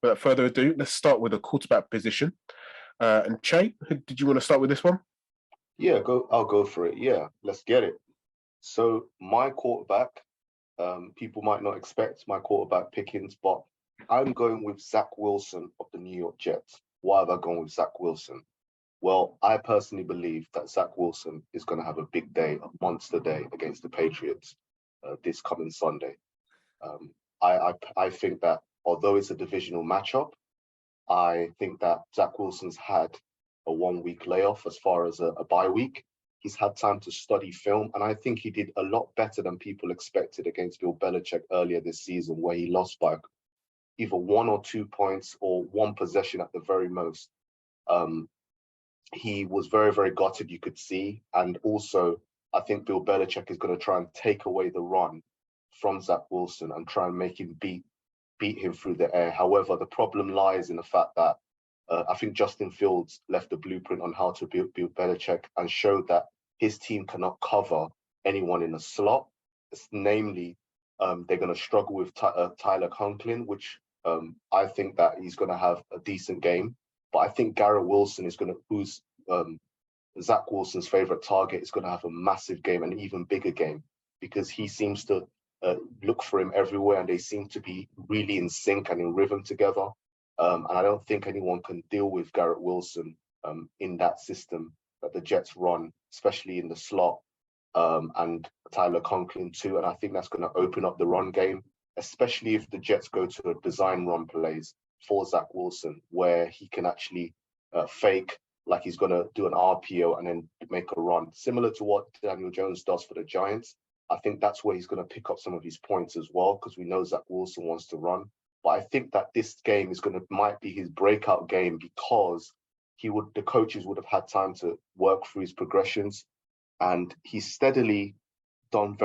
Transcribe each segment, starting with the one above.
without further ado, let's start with the quarterback position. And Che, did you want to start with this one? Yeah, I'll go for it. Yeah, let's get it. So my quarterback, people might not expect my quarterback pickings, but I'm going with Zach Wilson of the New York Jets. Why have I gone with Zach Wilson? Well, I personally believe that Zach Wilson is going to have a big day, a monster day against the Patriots this coming Sunday. I think that although it's a divisional matchup, I think that Zach Wilson's had a 1 week layoff as far as a bye week. He's had time to study film, and I think he did a lot better than people expected against Bill Belichick earlier this season, where he lost by either 1 or 2 points or one possession at the very most. He was very, very gutted, you could see. And also, I think Bill Belichick is going to try and take away the run from Zach Wilson and try and make him beat him through the air. However, the problem lies in the fact that I think Justin Fields left a blueprint on how to beat Bill Belichick and showed that his team cannot cover anyone in a slot. Namely, they're going to struggle with Tyler Conklin, which I think that he's going to have a decent game. But I think Garrett Wilson is going to, who's Zach Wilson's favorite target, is going to have a massive game, an even bigger game, because he seems to look for him everywhere, and they seem to be really in sync and in rhythm together. And I don't think anyone can deal with Garrett Wilson in that system that the Jets run, especially in the slot, and Tyler Conklin too. And I think that's going to open up the run game, especially if the Jets go to a design run plays for Zach Wilson, where he can actually fake like he's going to do an RPO and then make a run, similar to what Daniel Jones does for the Giants. I think that's where he's going to pick up some of his points as well, because we know Zach Wilson wants to run. But I think that this game might be his breakout game, because the coaches would have had time to work through his progressions, and he's steadily done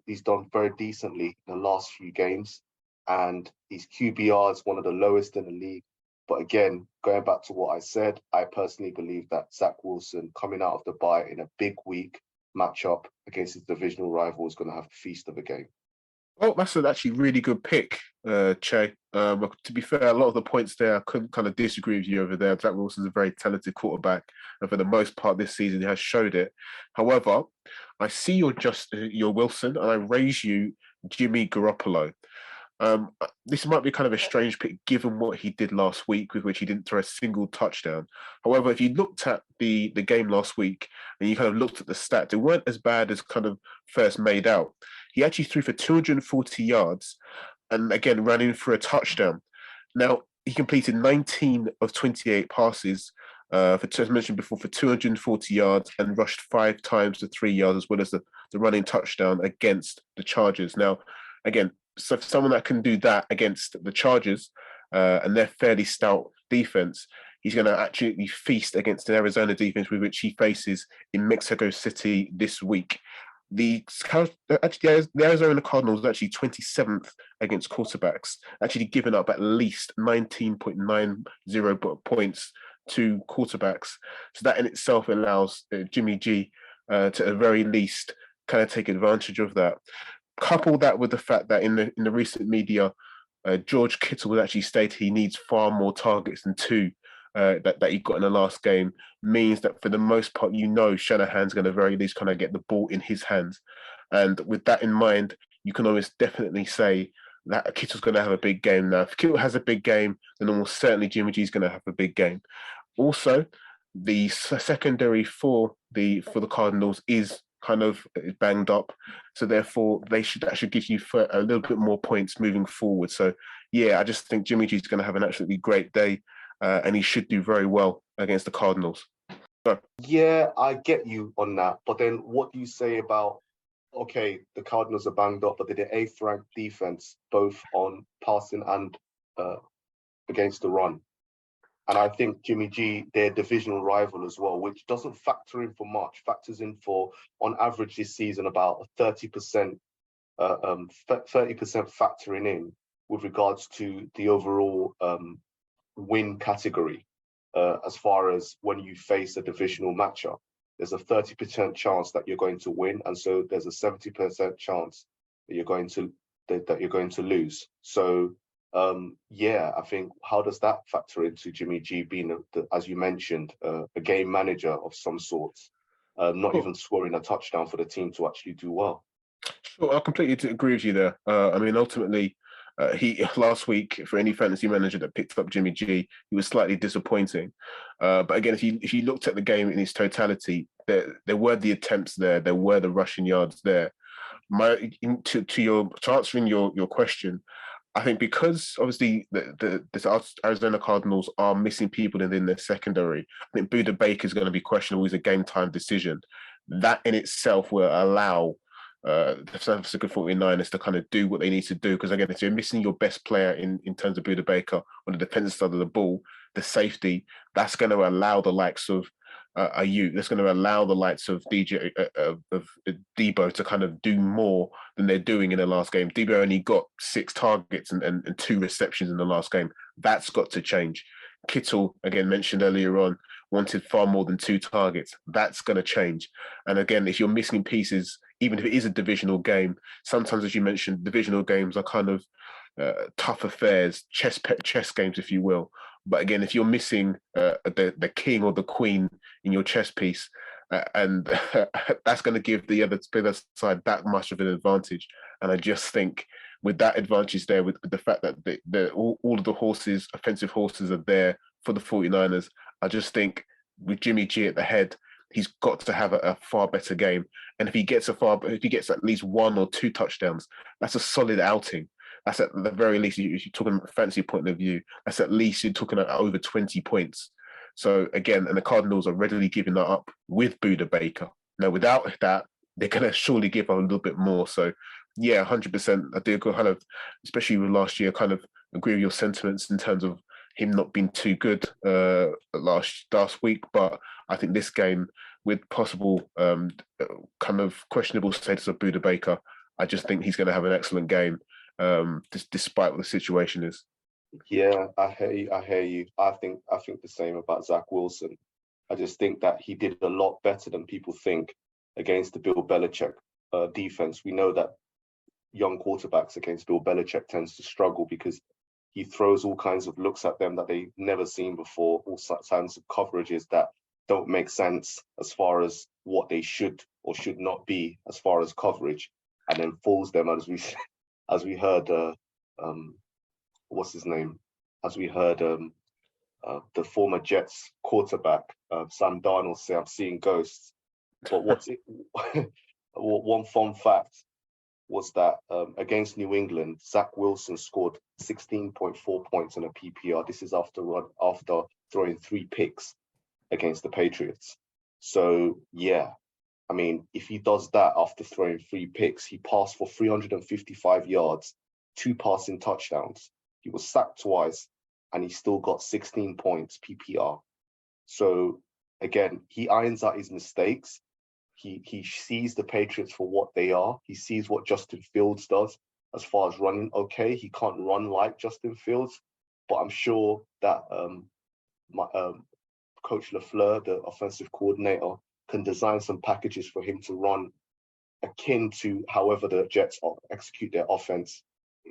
he's done very decently in the last few games, and his QBR is one of the lowest in the league. But again, going back to what I said, I personally believe that Zach Wilson, coming out of the bye in a big week matchup against his divisional rival, is going to have a feast of a game. Well, that's an actually really good pick, Che. To be fair, a lot of the points there, I couldn't kind of disagree with you over there. Zach Wilson's a very talented quarterback, and for the most part this season, he has showed it. However, I see your Wilson, and I raise you Jimmy Garoppolo. This might be kind of a strange pick given what he did last week, with which he didn't throw a single touchdown. However, if you looked at the game last week and you kind of looked at the stats, they weren't as bad as kind of first made out. He actually threw for 240 yards and again ran in for a touchdown. Now, he completed 19 of 28 passes, as mentioned before, for 240 yards and rushed 5 times to 3 yards, as well as the running touchdown against the Chargers. Now, again, so for someone that can do that against the Chargers and their fairly stout defense, he's going to actually feast against an Arizona defense with which he faces in Mexico City this week. The Arizona Cardinals are actually 27th against quarterbacks, actually giving up at least 19.90 points to quarterbacks. So that in itself allows Jimmy G to at the very least kind of take advantage of that. Couple that with the fact that in the recent media, George Kittle would actually state he needs far more targets than 2 that he got in the last game, means that for the most part, Shanahan's going to very least kind of get the ball in his hands. And with that in mind, you can always definitely say that Kittle's going to have a big game. Now, if Kittle has a big game, then almost certainly Jimmy G's going to have a big game. Also, the secondary for the Cardinals is kind of banged up, so therefore that should give you a little bit more points moving forward. So yeah, I just think Jimmy G is going to have an absolutely great day, and he should do very well against the Cardinals. So. Yeah, I get you on that, but then what do you say about, okay, the Cardinals are banged up, but they're the 8th ranked defense both on passing and against the run? And I think Jimmy G, their divisional rival as well, which doesn't factor in for much, factors in for, on average this season, about 30% factoring in with regards to the overall win category. As far as when you face a divisional matchup, there's a 30% chance that you're going to win, and so there's a 70% chance that you're going to lose. So Yeah, I think how does that factor into Jimmy G being, as you mentioned, a game manager of some sorts, not Sure, even scoring a touchdown for the team to actually do well? sure, I completely agree with you there. I mean, ultimately, he last week for any fantasy manager that picked up Jimmy G, he was slightly disappointing. But again, if you looked at the game in its totality, there were the attempts there were the rushing yards there. To answering your question, I think because obviously the Arizona Cardinals are missing people in their secondary, I think Buda Baker is going to be questionable as a game time decision. That in itself will allow the San Francisco 49ers to kind of do what they need to do. Because again, if you're missing your best player in terms of Buda Baker on the defensive side of the ball, the safety, that's going to allow the likes of that's going to allow the likes of of Debo to kind of do more than they're doing in the last game. Debo only got 6 targets and 2 receptions in the last game. That's got to change. Kittle, again mentioned earlier on, wanted far more than 2 targets. That's going to change. And again, if you're missing pieces, even if it is a divisional game, sometimes, as you mentioned, divisional games are kind of tough affairs, chess games, if you will. But again, if you're missing the king or the queen in your chess piece, and that's going to give the other side that much of an advantage. And I just think with that advantage there, with the fact that all of the horses, offensive horses, are there for the 49ers, I just think with Jimmy G at the head, he's got to have a far better game. And if he gets at least 1 or 2 touchdowns, that's a solid outing. That's at the very least, if you're talking fancy point of view, that's at least you're talking about over 20 points. So again, and the Cardinals are readily giving that up with Buda Baker. Now, without that, they're going to surely give up a little bit more. So yeah, 100%. I do kind of, especially with last year, kind of agree with your sentiments in terms of him not being too good last week. But I think this game, with possible kind of questionable status of Buda Baker, I just think he's going to have an excellent game, despite what the situation is. Yeah, I hear you. I hear you. I think the same about Zach Wilson. I just think that he did a lot better than people think against the Bill Belichick defense. We know that young quarterbacks against Bill Belichick tends to struggle because he throws all kinds of looks at them that they've never seen before, all kinds of coverages that don't make sense as far as what they should or should not be as far as coverage, and then fools them as we heard. What's his name? As we heard the former Jets quarterback Sam Darnold say, "I'm seeing ghosts." But what's it? One fun fact was that against New England, Zach Wilson scored 16.4 points in a PPR. This is after throwing 3 picks against the Patriots. So yeah, I mean, if he does that after throwing 3 picks, he passed for 355 yards, 2 passing touchdowns. He was sacked twice, and he still got 16 points PPR. So again, he irons out his mistakes. He sees the Patriots for what they are. He sees what Justin Fields does as far as running. Okay, he can't run like Justin Fields, but I'm sure that Coach LaFleur, the offensive coordinator, can design some packages for him to run akin to however the Jets execute their offense,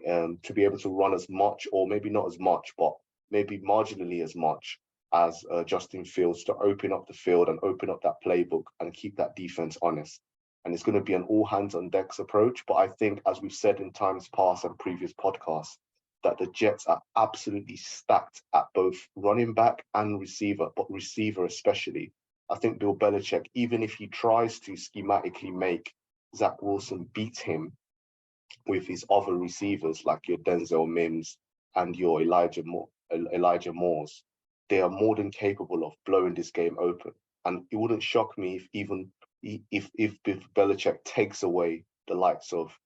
to be able to run as much, or maybe not as much, but maybe marginally as much as Justin Fields, to open up the field and open up that playbook and keep that defense honest. And it's going to be an all hands on decks approach. But I think, as we've said in times past and previous podcasts, that the Jets are absolutely stacked at both running back and receiver, but receiver especially. I think Bill Belichick, even if he tries to schematically make Zach Wilson beat him with his other receivers like your Denzel Mims and your Elijah Moores, they are more than capable of blowing this game open. And it wouldn't shock me if Belichick takes away the likes of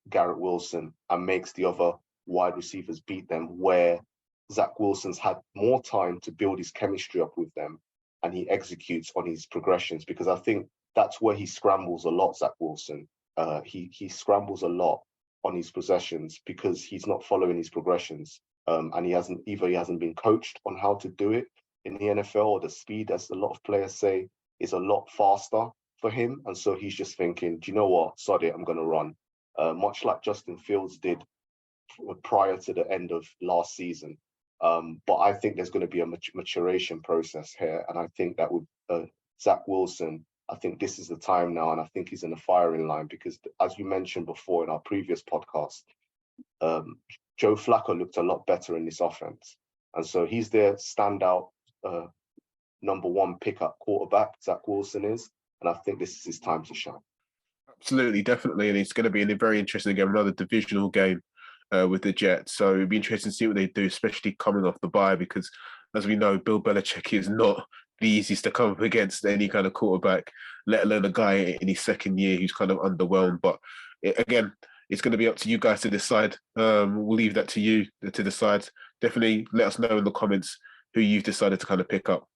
Garrett Wilson and makes the other wide receivers beat them, where Zach Wilson's had more time to build his chemistry up with them and he executes on his progressions, because I think that's where he scrambles a lot, Zach Wilson. He scrambles a lot on his possessions because he's not following his progressions. And he hasn't been coached on how to do it in the NFL, or the speed, as a lot of players say, is a lot faster for him. And so he's just thinking, do you know what? Sod it, I'm going to run. Much like Justin Fields did prior to the end of last season. But I think there's going to be a maturation process here, and I think that with Zach Wilson, I think this is the time now, and I think he's in the firing line because, as you mentioned before in our previous podcast, Joe Flacco looked a lot better in this offense, and so he's their standout number one pickup quarterback. Zach Wilson is, and I think this is his time to shine. Absolutely, definitely, and it's going to be a very interesting game, another divisional game with the Jets. So it'd be interesting to see what they do, especially coming off the bye, because as we know, Bill Belichick is not the easiest to come up against any kind of quarterback, let alone a guy in his second year who's kind of underwhelmed. But again, it's going to be up to you guys to decide. We'll leave that to you to decide. Definitely let us know in the comments who you've decided to kind of pick up.